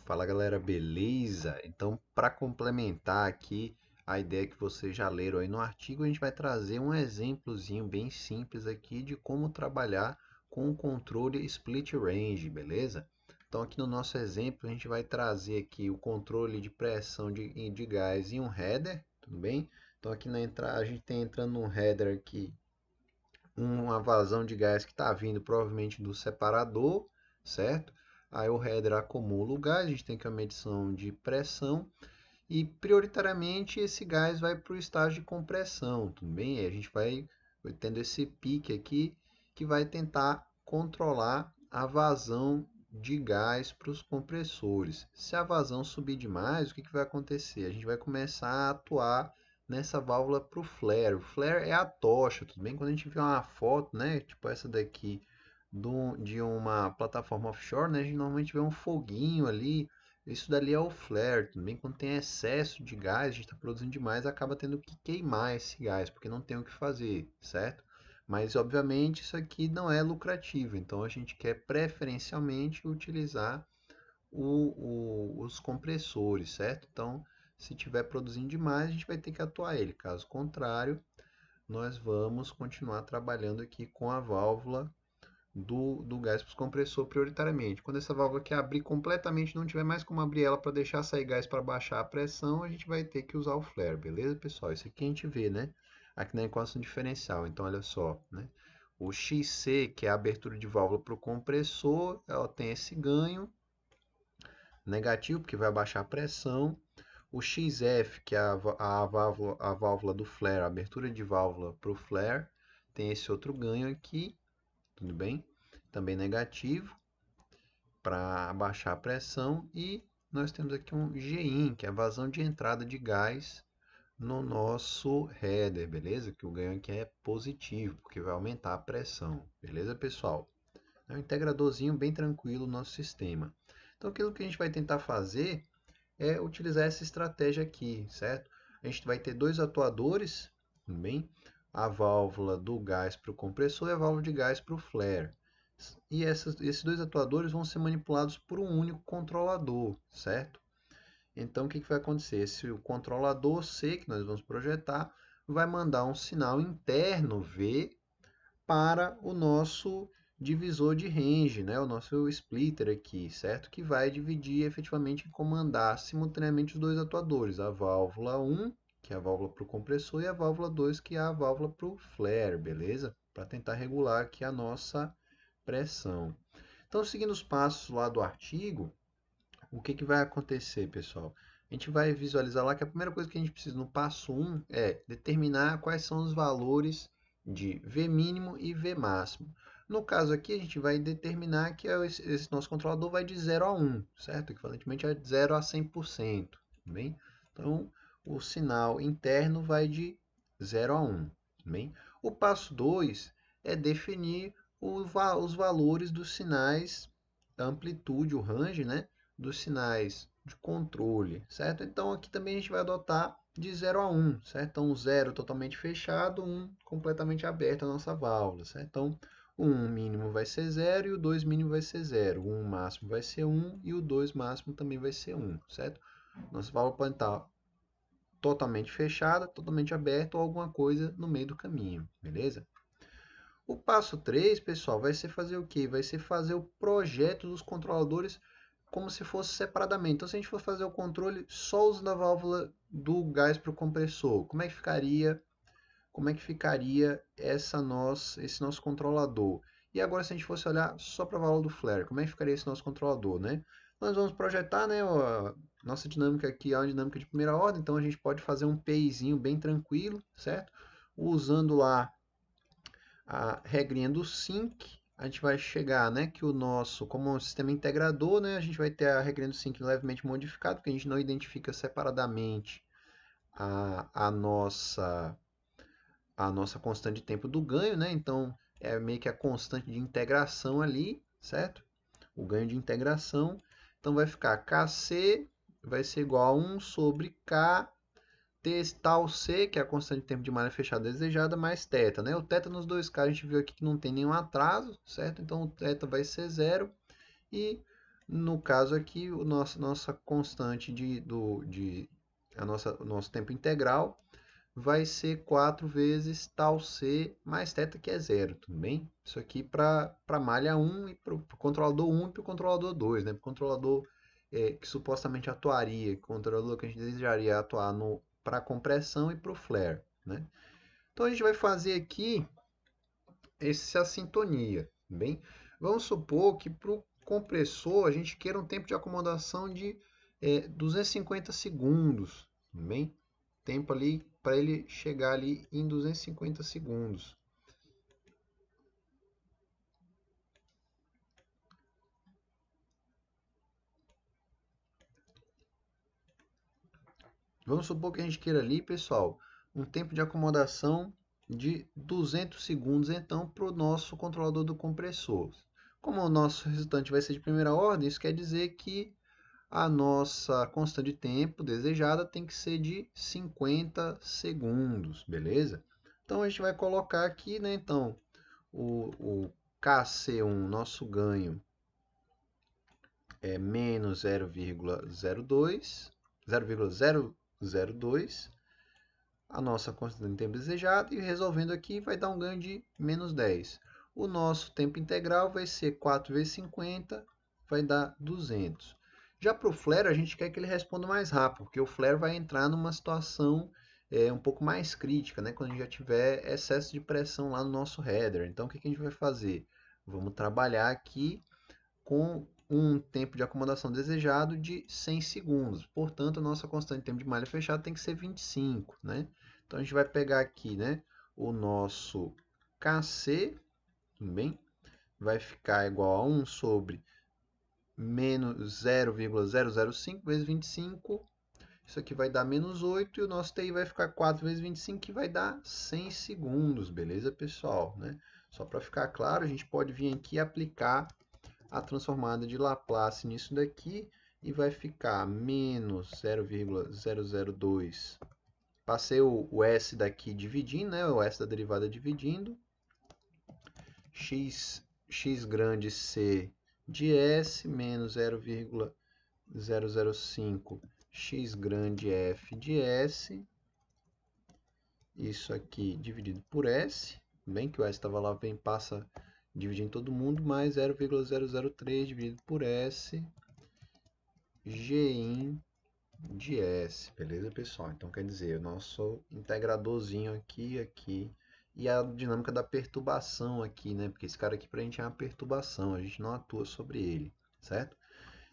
Fala galera, beleza? Então, para complementar aqui a ideia que vocês já leram aí no artigo, a gente vai trazer um exemplozinho bem simples aqui de como trabalhar com o controle split range, beleza? Então, aqui no nosso exemplo, a gente vai trazer aqui o controle de pressão de gás em um header, tudo bem? Então, aqui na entrada, a gente tem entrando num header aqui uma vazão de gás que está vindo provavelmente do separador, certo? Aí o header acumula o gás, a gente tem que a medição de pressão e prioritariamente esse gás vai para o estágio de compressão, tudo bem? A gente vai tendo esse pique aqui que vai tentar controlar a vazão de gás para os compressores. Se a vazão subir demais, o que vai acontecer? A gente vai começar a atuar nessa válvula para o flare. O flare é a tocha, tudo bem? Quando a gente vê uma foto, né, tipo essa daqui de uma plataforma offshore, né, a gente normalmente vê um foguinho ali. Isso dali é o flare. Também quando tem excesso de gás, a gente está produzindo demais, acaba tendo que queimar esse gás, porque não tem o que fazer, certo? Mas obviamente isso aqui não é lucrativo, então a gente quer preferencialmente utilizar os compressores, certo? Então, se estiver produzindo demais, a gente vai ter que atuar ele. Caso contrário, nós vamos continuar trabalhando aqui com a válvula do gás para os compressor prioritariamente. Quando essa válvula aqui abrir completamente, não tiver mais como abrir ela para deixar sair gás para baixar a pressão, a gente vai ter que usar o flare, beleza, pessoal? Isso aqui a gente vê, né? Aqui na equação diferencial. Então, olha só, né? O XC, que é a abertura de válvula para o compressor, ela tem esse ganho negativo, porque vai baixar a pressão. O XF, que é a válvula do flare, a abertura de válvula para o flare, tem esse outro ganho aqui, tudo bem? Também negativo para abaixar a pressão. E nós temos aqui um GIN, que é a vazão de entrada de gás no nosso header, beleza? Que o ganho aqui é positivo, porque vai aumentar a pressão, beleza, pessoal? É um integradorzinho bem tranquilo no nosso sistema. Então, aquilo que a gente vai tentar fazer é utilizar essa estratégia aqui, certo? A gente vai ter dois atuadores, bem? A válvula do gás para o compressor e a válvula de gás para o flare. E esses dois atuadores vão ser manipulados por um único controlador, certo? Então, o que vai acontecer? Se o controlador C, que nós vamos projetar, vai mandar um sinal interno V para o nosso divisor de range, né? O nosso splitter aqui, certo? Que vai dividir efetivamente e comandar simultaneamente os dois atuadores, a válvula 1, que é a válvula para o compressor, e a válvula 2, que é a válvula para o flare, beleza? Para tentar regular aqui a nossa pressão. Então, seguindo os passos lá do artigo, o que vai acontecer, pessoal? A gente vai visualizar lá que a primeira coisa que a gente precisa no passo 1 é determinar quais são os valores de V mínimo e V máximo. No caso aqui, a gente vai determinar que esse nosso controlador vai de 0 a 1, certo? Equivalentemente a 0 a 100%, bem? Então, o sinal interno vai de 0 a 1, bem? O passo 2 é definir os valores dos sinais, a amplitude, o range, né? Dos sinais de controle, certo? Então aqui também a gente vai adotar de 0 a 1, certo? Então 0 totalmente fechado, 1 completamente aberto a nossa válvula, certo? Então o 1 mínimo vai ser 0 e o 2 mínimo vai ser 0. O 1 máximo vai ser 1 e o 2 máximo também vai ser 1, certo? Nossa válvula pode estar totalmente fechada, totalmente aberta ou alguma coisa no meio do caminho, beleza? O passo 3, pessoal, vai ser fazer o quê? Vai ser fazer o projeto dos controladores como se fosse separadamente. Então, se a gente for fazer o controle só usando a válvula do gás para o compressor, como é que ficaria? Como é que ficaria esse nosso controlador? E agora, se a gente fosse olhar só para a válvula do flare, como é que ficaria esse nosso controlador, né? Nós vamos projetar, né, a nossa dinâmica aqui é uma dinâmica de primeira ordem, então a gente pode fazer um PIzinho bem tranquilo, certo? Usando lá a regrinha do sync, a gente vai chegar, né, que o nosso, como um sistema integrador, né, a gente vai ter a regrinha do sync levemente modificada, porque a gente não identifica separadamente a, a nossa a nossa constante de tempo do ganho, né? Então é meio que a constante de integração ali, certo? O ganho de integração. Então vai ficar Kc vai ser igual a 1 sobre K tal C, que é a constante de tempo de malha fechada desejada, mais θ, né? O θ nos dois casos a gente viu aqui que não tem nenhum atraso, certo? Então o θ vai ser zero e No caso aqui, nossa constante o nosso tempo integral vai ser 4 vezes tal C mais θ, que é zero, tudo bem? Isso aqui para malha um e para o controlador um e para o controlador 2, né? Para o controlador que supostamente atuaria, controlador que a gente desejaria atuar para compressão e para o flare, né? Então a gente vai fazer aqui essa sintonia, bem? Vamos supor que para o compressor a gente queira um tempo de acomodação de 250 segundos, bem? Tempo ali para ele chegar ali em 250 segundos. Vamos supor que a gente queira ali, pessoal, um tempo de acomodação de 200 segundos, então, para o nosso controlador do compressor. Como o nosso resultante vai ser de primeira ordem, isso quer dizer que a nossa constante de tempo desejada tem que ser de 50 segundos, beleza? Então a gente vai colocar aqui, né? Então, o KC1, nosso ganho, é menos 0,002, a nossa constante de tempo desejada, e resolvendo aqui vai dar um ganho de menos 10. O nosso tempo integral vai ser 4 vezes 50, vai dar 200. Já para o flare, a gente quer que ele responda mais rápido, porque o flare vai entrar numa situação um pouco mais crítica, né? Quando a gente já tiver excesso de pressão lá no nosso header. Então, o que a gente vai fazer? Vamos trabalhar aqui com um tempo de acomodação desejado de 100 segundos. Portanto, a nossa constante de tempo de malha fechada tem que ser 25, né? Então, a gente vai pegar aqui, né, o nosso KC, tudo bem? Vai ficar igual a 1 sobre menos 0,005 vezes 25. Isso aqui vai dar menos 8 e o nosso TI vai ficar 4 vezes 25, que vai dar 100 segundos, beleza, pessoal? Né? Só para ficar claro, a gente pode vir aqui e aplicar a transformada de Laplace nisso daqui e vai ficar menos 0,002. Passei o S daqui dividindo, né? O S da derivada dividindo. X grande C de S menos 0,005 x grande F de S. Isso aqui dividido por S. Bem que o S estava lá, vem, passa dividindo todo mundo, mais 0,003 dividido por S Gin de S, beleza, pessoal? Então, quer dizer, o nosso integradorzinho aqui, e a dinâmica da perturbação aqui, né? Porque esse cara aqui pra gente é uma perturbação, a gente não atua sobre ele, certo?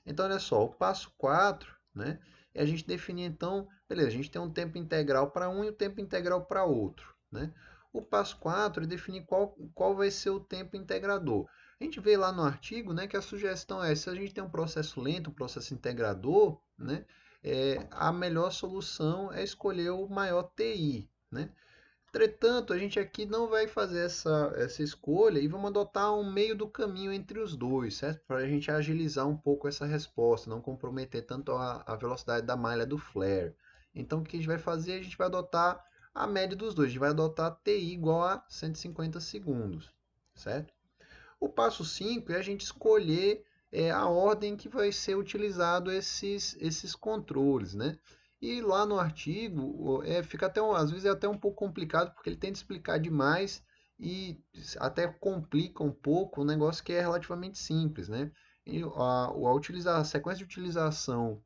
Então, olha só, o passo 4, né? É a gente definir, então, beleza, a gente tem um tempo integral para um e o tempo integral para outro, né? O passo 4 é definir qual vai ser o tempo integrador. A gente vê lá no artigo, né, que a sugestão é, se a gente tem um processo lento, um processo integrador, né, a melhor solução é escolher o maior TI, né? Entretanto, a gente aqui não vai fazer essa escolha e vamos adotar um meio do caminho entre os dois, certo? Para a gente agilizar um pouco essa resposta, não comprometer tanto a velocidade da malha do flare. Então, o que a gente vai fazer? A gente vai adotar a média dos dois. A gente vai adotar TI igual a 150 segundos, certo? O passo 5 é a gente escolher a ordem que vai ser utilizado esses controles, né? E lá no artigo fica até às vezes é até um pouco complicado porque ele tenta explicar demais e até complica um pouco um negócio que é relativamente simples, né? E a sequência de utilização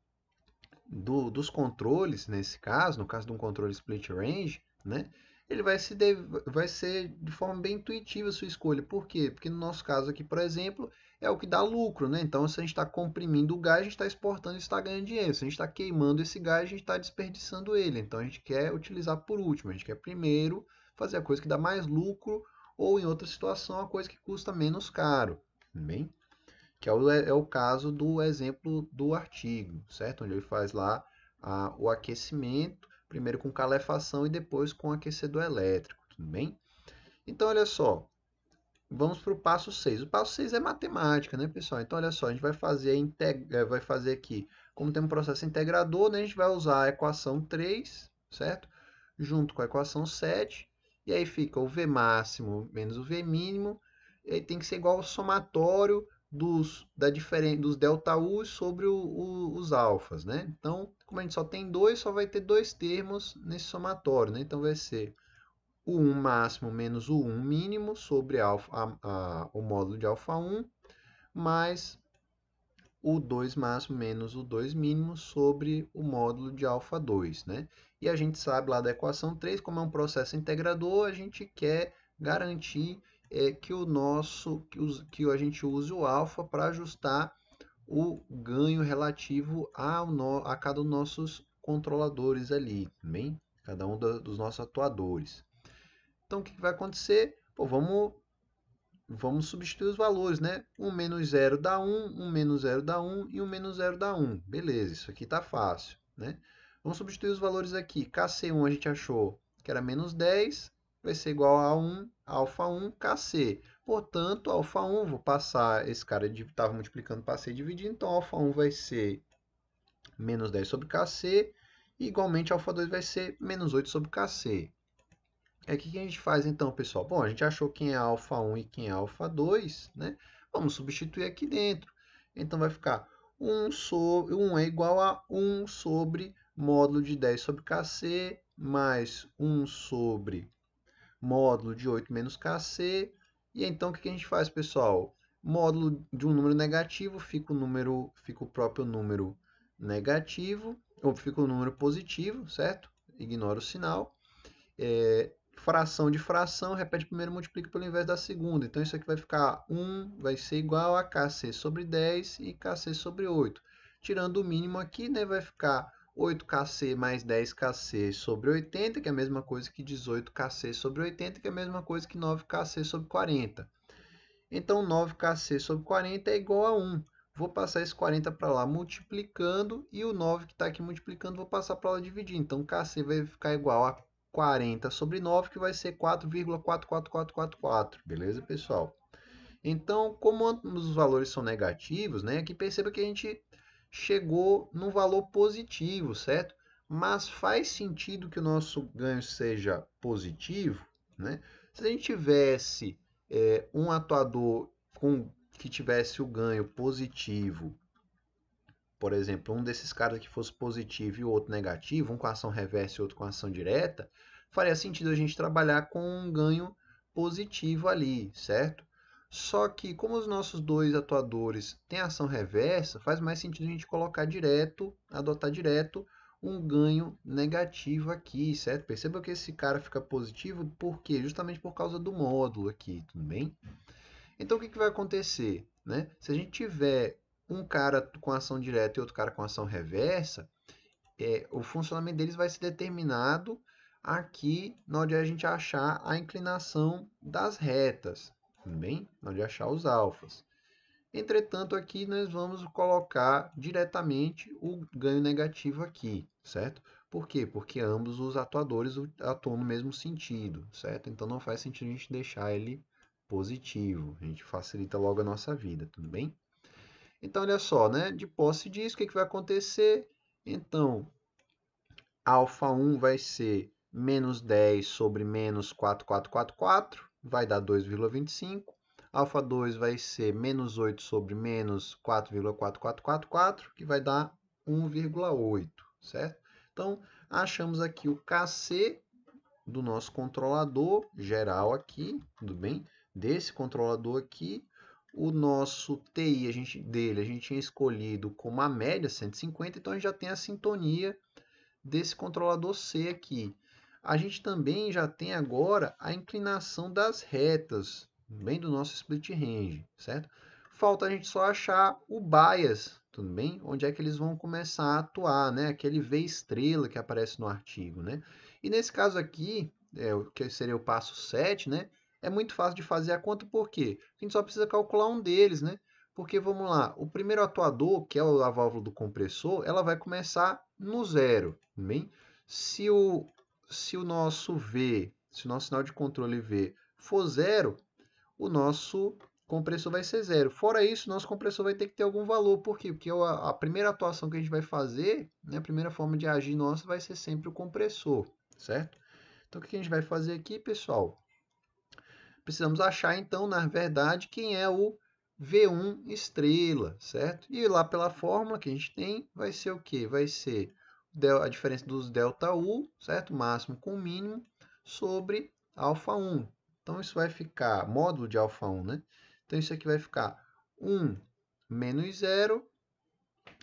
dos controles, nesse caso, no caso de um controle split range, né? Ele vai ser de forma bem intuitiva a sua escolha. Por quê? Porque no nosso caso aqui, por exemplo, é o que dá lucro, né? Então, se a gente está comprimindo o gás, a gente está exportando e está ganhando dinheiro. Se a gente está queimando esse gás, a gente está desperdiçando ele. Então, a gente quer utilizar por último. A gente quer primeiro fazer a coisa que dá mais lucro ou, em outra situação, a coisa que custa menos caro. Bem? Que é o caso do exemplo do artigo, certo? Onde ele faz lá o aquecimento, primeiro com calefação e depois com aquecedor elétrico, tudo bem? Então, olha só, vamos para o passo 6. O passo 6 é matemática, né, pessoal? Então, olha só, a gente vai fazer aqui, como tem um processo integrador, né, a gente vai usar a equação 3, certo? Junto com a equação 7, e aí fica o V máximo menos o V mínimo, e aí tem que ser igual ao somatório dos delta U sobre os alfas, né? Então, como a gente só tem dois, só vai ter dois termos nesse somatório, né? Então, vai ser o 1 máximo menos o 1 mínimo sobre o módulo de alfa 1, mais o 2 máximo menos o 2 mínimo sobre o módulo de alfa 2, né? E a gente sabe lá da equação 3, como é um processo integrador, a gente quer garantir que a gente use o alfa para ajustar o ganho relativo a cada um dos nossos controladores ali, bem? Cada um dos nossos atuadores. Então, o que vai acontecer? Pô, vamos substituir os valores, né? 1 menos 0 dá 1, 1 menos 0 dá 1 e 1 menos 0 dá 1. Beleza, isso aqui está fácil, né? Vamos substituir os valores aqui. KC1 a gente achou que era menos 10, vai ser igual a 1, alfa 1, KC. Portanto, alfa 1, vou passar, esse cara estava multiplicando, passei dividindo, então alfa 1 vai ser menos 10 sobre KC, e igualmente alfa 2 vai ser menos 8 sobre KC. O que a gente faz então, pessoal? Bom, a gente achou quem é alfa 1 e quem é alfa 2, né? Vamos substituir aqui dentro. Então vai ficar 1 é igual a 1 sobre módulo de 10 sobre Kc, mais 1 sobre módulo de 8 menos Kc. E então o que a gente faz, pessoal? Módulo de um número negativo, fica o próprio número negativo, ou fica o número positivo, certo? Ignora o sinal. Fração de fração, repete primeiro, multiplica pelo inverso da segunda. Então, isso aqui vai ficar 1 vai ser igual a Kc sobre 10 e Kc sobre 8. Tirando o mínimo aqui, né, vai ficar 8Kc mais 10Kc sobre 80, que é a mesma coisa que 18Kc sobre 80, que é a mesma coisa que 9Kc sobre 40. Então, 9Kc sobre 40 é igual a 1. Vou passar esse 40 para lá multiplicando, e o 9 que está aqui multiplicando, vou passar para lá dividindo. Então, Kc vai ficar igual a 40 sobre 9, que vai ser 4,44444. Beleza, pessoal? Então, como ambos os valores são negativos, né? Aqui perceba que a gente chegou num valor positivo, certo? Mas faz sentido que o nosso ganho seja positivo, né? Se a gente tivesse um atuador que tivesse o ganho positivo, por exemplo, um desses caras aqui fosse positivo e o outro negativo, um com ação reversa e outro com ação direta, faria sentido a gente trabalhar com um ganho positivo ali, certo? Só que, como os nossos dois atuadores têm ação reversa, faz mais sentido a gente colocar direto, adotar direto um ganho negativo aqui, certo? Perceba que esse cara fica positivo, por quê? Justamente por causa do módulo aqui, tudo bem? Então, o que vai acontecer, né? Se a gente tiver um cara com ação direta e outro cara com ação reversa, o funcionamento deles vai ser determinado aqui na hora de a gente achar a inclinação das retas, tudo bem? Na hora de achar os alfas. Entretanto, aqui nós vamos colocar diretamente o ganho negativo aqui, certo? Por quê? Porque ambos os atuadores atuam no mesmo sentido, certo? Então não faz sentido a gente deixar ele positivo. A gente facilita logo a nossa vida, tudo bem? Então, olha só, né? De posse disso, o que vai acontecer? Então, alfa 1 vai ser menos 10 sobre menos 4444, vai dar 2,25. Alfa 2 vai ser menos 8 sobre menos 4,4444, que vai dar 1,8, certo? Então, achamos aqui o Kc do nosso controlador geral aqui, tudo bem? Desse controlador aqui, o nosso TI a gente tinha escolhido como a média 150, então a gente já tem a sintonia desse controlador C aqui. A gente também já tem agora a inclinação das retas, bem do nosso split range, certo? Falta a gente só achar o bias, tudo bem? Onde é que eles vão começar a atuar, né? Aquele V estrela que aparece no artigo, né? E nesse caso aqui, que seria o passo 7, né? É muito fácil de fazer a conta, por quê? A gente só precisa calcular um deles, né? Porque, vamos lá, o primeiro atuador, que é a válvula do compressor, ela vai começar no zero, bem? Se o, se o nosso V, se o nosso sinal de controle V for zero, o nosso compressor vai ser zero. Fora isso, o nosso compressor vai ter que ter algum valor. Por quê? Porque a primeira atuação que a gente vai fazer, né, a primeira forma de agir nossa vai ser sempre o compressor, certo? Então, o que a gente vai fazer aqui, pessoal? Precisamos achar, então, na verdade, quem é o V1 estrela, certo? E lá pela fórmula que a gente tem, vai ser o quê? Vai ser a diferença dos delta U, certo? Máximo com mínimo, sobre alfa 1. Então, isso vai ficar, módulo de alfa 1, né? Então, isso aqui vai ficar 1 menos 0,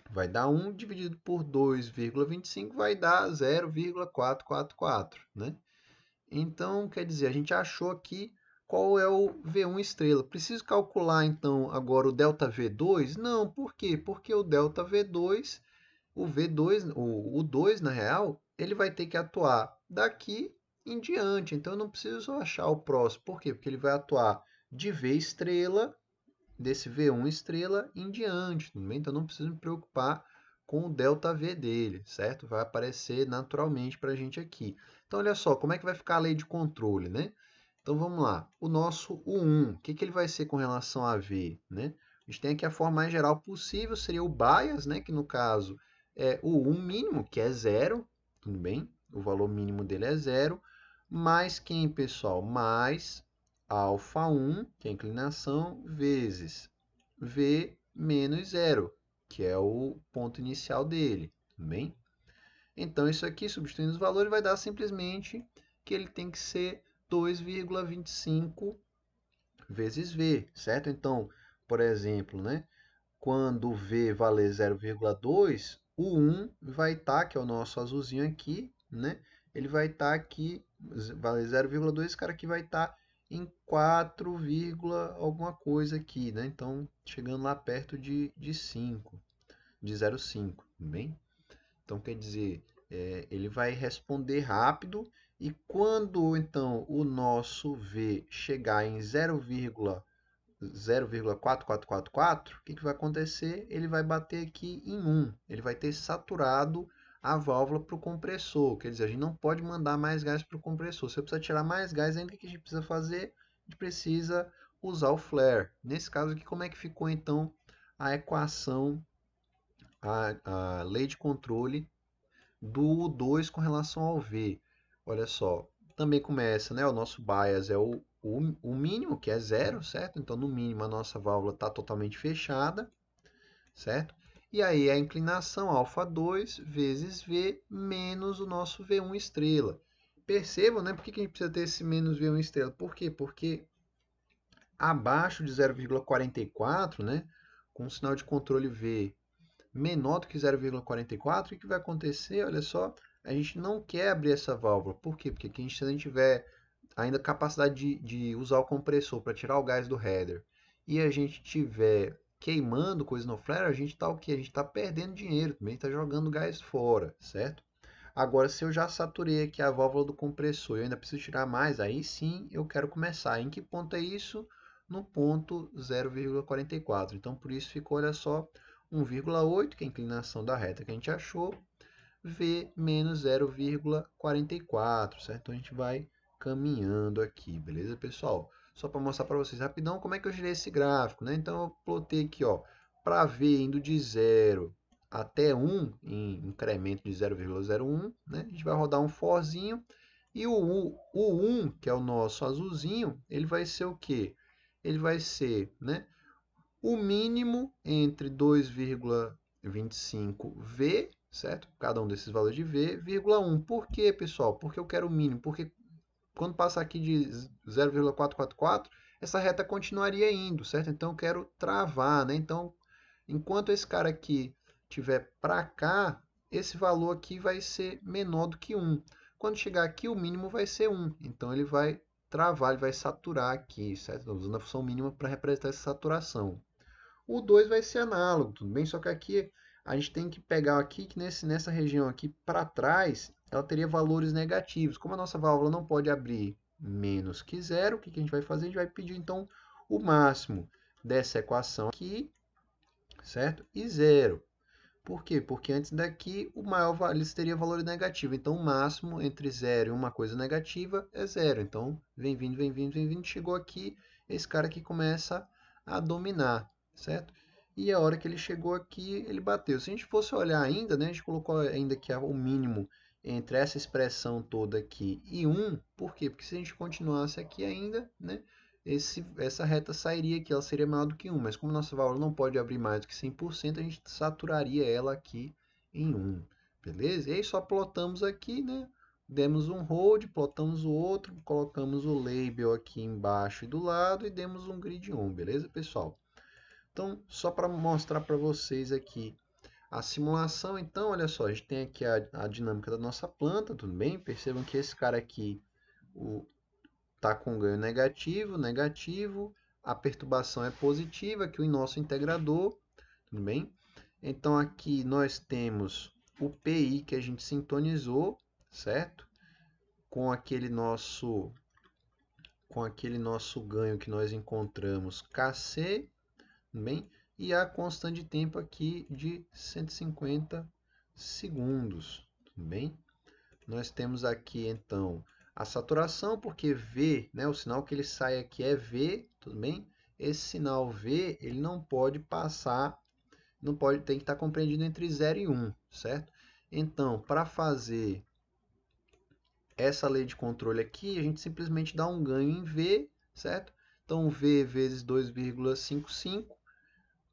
vai dar 1 dividido por 2,25, vai dar 0,444, né? Então, quer dizer, a gente achou aqui qual é o V1 estrela. Preciso calcular, então, agora o ΔV2? Não, por quê? Porque o ΔV2, o V2, o 2, na real, ele vai ter que atuar daqui em diante. Então, eu não preciso achar o próximo. Por quê? Porque ele vai atuar de V estrela, desse V1 estrela em diante, tudo bem? Então, eu não preciso me preocupar com o ΔV dele, certo? Vai aparecer naturalmente para a gente aqui. Então, olha só, como é que vai ficar a lei de controle, né? Então, vamos lá. O nosso U1, o que que ele vai ser com relação a V, né? A gente tem aqui a forma mais geral possível, seria o bias, né? Que no caso é o U1 mínimo, que é zero, tudo bem? O valor mínimo dele é zero, mais quem, pessoal? Mais alfa 1, que é a inclinação, vezes V menos zero, que é o ponto inicial dele, tudo bem? Então, isso aqui, substituindo os valores, vai dar simplesmente que ele tem que ser 2,25 vezes V, certo? Então, por exemplo, né, quando V valer 0,2, o 1 vai estar, que é o nosso azulzinho aqui, né? Ele vai estar aqui, valer 0,2, esse cara aqui vai estar em 4, alguma coisa aqui, né? Então, chegando lá perto de 5, de 0,5, bem? Então, quer dizer, ele vai responder rápido e quando, então, o nosso V chegar em 0,4444, o que que vai acontecer? Ele vai bater aqui em 1. Ele vai ter saturado a válvula para o compressor. Quer dizer, a gente não pode mandar mais gás para o compressor. Se você precisa tirar mais gás ainda, o que a gente precisa fazer? A gente precisa usar o flare. Nesse caso aqui, como é que ficou então a equação, a lei de controle do 2 com relação ao V? Olha só, também começa, né? O nosso bias é o mínimo, que é zero, certo? Então, no mínimo, a nossa válvula está totalmente fechada, certo? E aí, a inclinação alfa 2 vezes V menos o nosso V1 estrela. Percebam, né? Por que a gente precisa ter esse menos V1 estrela? Por quê? Porque abaixo de 0,44, né? Com o sinal de controle V menor do que 0,44, o que vai acontecer? Olha só, a gente não quer abrir essa válvula. Por quê? Porque se a gente tiver ainda capacidade de usar o compressor para tirar o gás do header e a gente tiver queimando coisa no flare, a gente está o quê? A gente está perdendo dinheiro, também está jogando gás fora, certo? Agora, se eu já saturei aqui a válvula do compressor e eu ainda preciso tirar mais, aí sim eu quero começar. Em que ponto é isso? No ponto 0,44. Então, por isso ficou, olha só, 1,8, que é a inclinação da reta que a gente achou, V menos 0,44, certo? Então, a gente vai caminhando aqui, beleza, pessoal? Só para mostrar para vocês rapidão como é que eu girei esse gráfico, né? Então, eu plotei aqui, ó, para V indo de 0 até 1, em incremento de 0,01, né? A gente vai rodar um forzinho, e o 1, que é o nosso azulzinho, ele vai ser o quê? Ele vai ser, né, o mínimo entre 2,25V, certo? Cada um desses valores de V, vírgula 1. Por quê, pessoal? Porque eu quero o mínimo. Porque quando passar aqui de 0,444, essa reta continuaria indo, certo? Então eu quero travar, né? Então, enquanto esse cara aqui tiver para cá, esse valor aqui vai ser menor do que 1. Quando chegar aqui, o mínimo vai ser 1. Então ele vai travar, ele vai saturar aqui, certo? Estou usando a função mínima para representar essa saturação. O 2 vai ser análogo, tudo bem? Só que aqui a gente tem que pegar aqui que nessa região aqui para trás, ela teria valores negativos. Como a nossa válvula não pode abrir menos que zero, o que a gente vai fazer? A gente vai pedir então o máximo dessa equação aqui, certo? E zero. Por quê? Porque antes daqui o maior eles teria valor negativo. Então o máximo entre zero e uma coisa negativa é zero. Então vem vindo, vem vindo, vem vindo, chegou aqui, esse cara aqui começa a dominar, certo? E a hora que ele chegou aqui, ele bateu. Se a gente fosse olhar ainda, né, a gente colocou ainda que o mínimo entre essa expressão toda aqui e 1. Por quê? Porque se a gente continuasse aqui ainda, né, essa reta sairia aqui, ela seria maior do que 1, mas como nossa válvula não pode abrir mais do que 100%, a gente saturaria ela aqui em 1, beleza? E aí só plotamos aqui, né? Demos um hold, plotamos o outro, colocamos o label aqui embaixo e do lado e demos um grid on, beleza, pessoal? Então, só para mostrar para vocês aqui a simulação, então, olha só, a gente tem aqui a dinâmica da nossa planta, tudo bem? Percebam que esse cara aqui está com ganho negativo, negativo, a perturbação é positiva aqui o nosso integrador, tudo bem? Então, aqui nós temos o PI que a gente sintonizou, certo? Com aquele nosso ganho que nós encontramos KC, bem? E a constante de tempo aqui de 150 segundos, tudo bem? Nós temos aqui então a saturação, porque V, né, o sinal que ele sai aqui é V, tudo bem? Esse sinal V, ele não pode passar, não pode, tem que estar compreendido entre 0 e 1, certo? Então, para fazer essa lei de controle aqui, a gente simplesmente dá um ganho em V, certo? Então, V vezes 2,55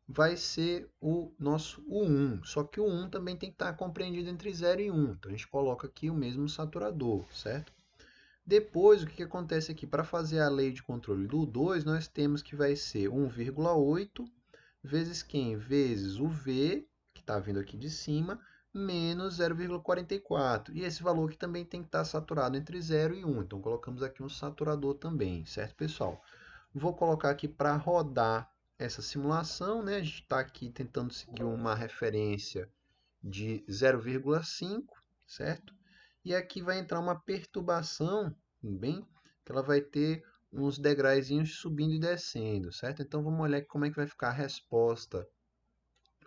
vai ser o nosso U1. Só que o 1 também tem que estar compreendido entre 0 e 1. Então, a gente coloca aqui o mesmo saturador, certo? Depois, o que acontece aqui? Para fazer a lei de controle do 2, nós temos que vai ser 1,8 vezes quem? Vezes o V, que está vindo aqui de cima, menos 0,44. E esse valor aqui também tem que estar saturado entre 0 e 1. Então, colocamos aqui um saturador também, certo, pessoal? Vou colocar aqui para rodar essa simulação, né? A gente está aqui tentando seguir uma referência de 0,5, certo? E aqui vai entrar uma perturbação, bem, que ela vai ter uns degraizinhos subindo e descendo, certo? Então vamos olhar como é que vai ficar a resposta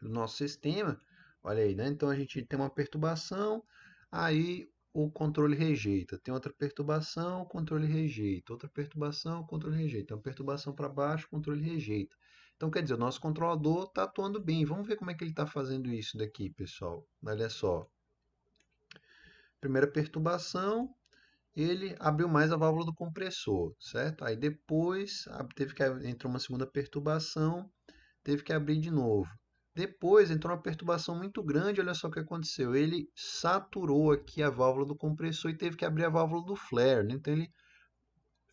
do nosso sistema. Olha aí, né? Então a gente tem uma perturbação, aí o controle rejeita. Tem outra perturbação, o controle rejeita. Outra perturbação, o controle rejeita. Tem uma perturbação para baixo, o controle rejeita. Então, quer dizer, o nosso controlador está atuando bem. Vamos ver como é que ele está fazendo isso daqui, pessoal. Olha só. Primeira perturbação, ele abriu mais a válvula do compressor, certo? Aí depois teve que entrar uma segunda perturbação, teve que abrir de novo. Depois entrou uma perturbação muito grande, olha só o que aconteceu. Ele saturou aqui a válvula do compressor e teve que abrir a válvula do flare, né? Então ele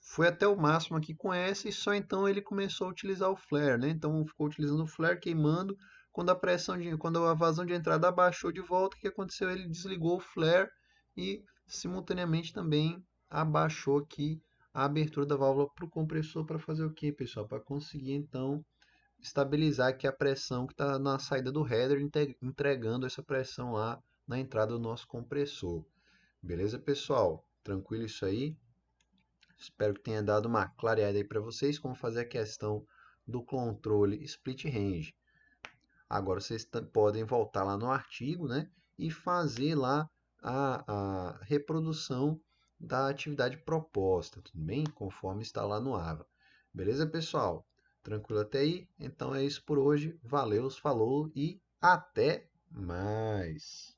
foi até o máximo aqui com essa e só então ele começou a utilizar o flare, né? Então ficou utilizando o flare, queimando. Quando a vazão de entrada abaixou de volta, o que aconteceu? Ele desligou o flare e simultaneamente também abaixou aqui a abertura da válvula para o compressor para fazer o que, pessoal? Para conseguir então estabilizar aqui a pressão que está na saída do header, entregando essa pressão lá na entrada do nosso compressor. Beleza, pessoal? Tranquilo isso aí? Espero que tenha dado uma clareada aí para vocês como fazer a questão do controle split range. Agora vocês podem voltar lá no artigo, né, e fazer lá a reprodução da atividade proposta, tudo bem? Conforme está lá no AVA. Beleza, pessoal? Tranquilo até aí? Então é isso por hoje. Valeu, falou e até mais!